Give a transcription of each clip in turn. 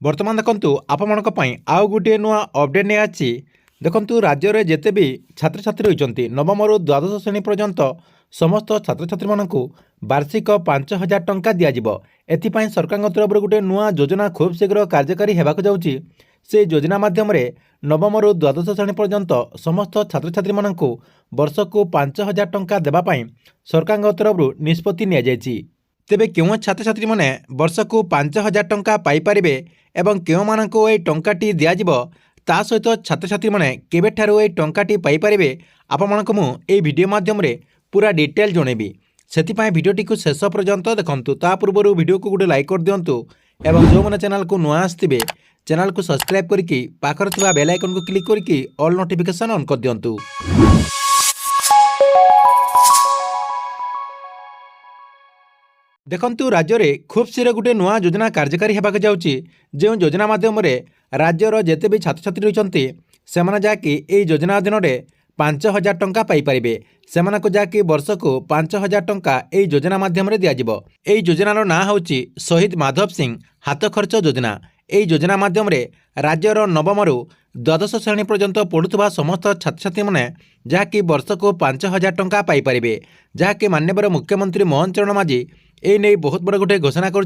बर्तमान देखु आपणों आउ गोटे नुआ अपडेट नहीं आछि। देखु राज्य में जिते भी छात्र छात्री होती नवम रु द्वादश श्रेणी पर्यंत समस्त छात्र छात्री मानक वार्षिक 5,000 टंका दिज्व। एपाई सरकार तरफ गोटे नुआ योजना खूब शीघ्र कार्यकारी होगा जाऊँगी। से योजना माध्यम नवम रु द्वादश श्रेणी पर्यंत समस्त छात्र छात्री मानक वर्ष को 5,000 टंका देवाई सरकार तरफ निष्पत्ति नि तेबे क्यों छात्र छात्री मैंने वर्ष को 5,000 टंका पाइपारे एवं क्यों मानक ये टंकाटी दिज्व ता सहित छात्र छात्री मैंने केबेठारु ये टंकाटी पाइपारे आपको मुझे वीडियो माध्यम पूरा डिटेल जनइबी। से भिडटी को शेष पर्यंत देखंतु। ता पूर्व वीडियो को गोटे लाइक कर दिंतु एवं जो मैंने चैनल को नुआ आसवे चैनल को सब्सक्राइब करके पाखर थिबा बेल आइकन को क्लिक करके ऑल नोटिफिकेशन ऑन कर दिंतु। देखंतु राज्य में खूब शीघ्र गोटे नुआ योजना कार्यकारी होगा जाऊँगी। जो योजना माध्यम राज्यर जिते भी छात्र छात्री रही से जहाँकि योजना अधीन 5,000 टंका पाइपारे से जहाँकि वर्ष को 5,000 टंका यह योजना माध्यम दिज्व। यह योजनार ना हूँ शहीद माधव सिंह हाथ खर्च योजना। यह योजना माध्यम राज्यर नवम रु द्वादश श्रेणी पर्यंत पढ़ुवा समस्त छात्र छात्री मैंने जहाँकि वर्ष को 5,000 टंका पाइपारे जहाँकि माननीय मुख्यमंत्री मोहन चरण माझी ए नहीं बहुत बड़ गोटे घोषणा कर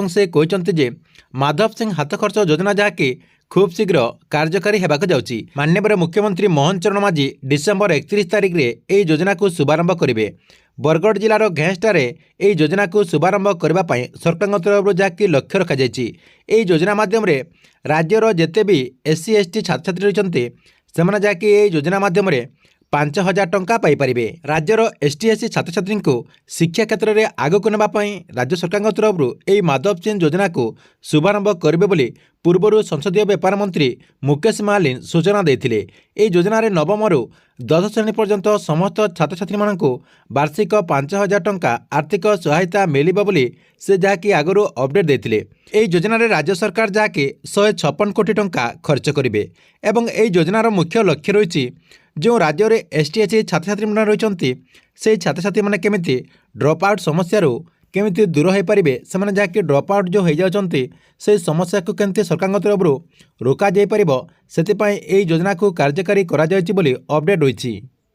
से कहते माधव सिंह हाथ खर्च योजना जहाँकि खूब शीघ्र कार्यकारी होगा जाऊँगी। माननीय मुख्यमंत्री मोहन चरण माझी डिसेम्बर 31 तारिख में यह योजना को शुभारंभ करेंगे। बरगढ़ जिलार घेंसटार यह योजना को शुभारंभ करने सरकार तरफ जहाँकि लक्ष्य रखा यह योजना माध्यम राज्यर जिते भी SC ST छात्र छात्री रही से जहाँकि यह योजना माध्यम 5,000 टंका पाइपारे। राज्यर ST SC छात्र छात्री को शिक्षा क्षेत्र में आगक नापी राज्य सरकार तरफ यह माधव सिंह योजना को शुभारंभ करेंगे बोली पूर्व संसदीय व्यापार मंत्री मुकेश महालिन सूचना देते। यह योजन नवम रु द्वादश श्रेणी पर्यंत समस्त छात्र छात्री मानक वार्षिक 5,000 टंका आर्थिक सहायता मिलिबा बोली से जहाँकि आगु अपडेट देते। यह योजन राज्य सरकार जहाँकि 156 कोटी टंका खर्च करेंगे एवं यह योजनार मुख्य लक्ष्य रही जो राज्य में ST SC छात्र छात्री मैंने रही से छात्र छात्री मैंने केमिति ड्रॉप आउट समस्या केमिति दूर हो पारे से जहाँकि ड्रॉप आउट जो हो जाती से समस्या को केमती सरकार तरफ रोक से योजना को कार्यकारी करा अपडेट रही।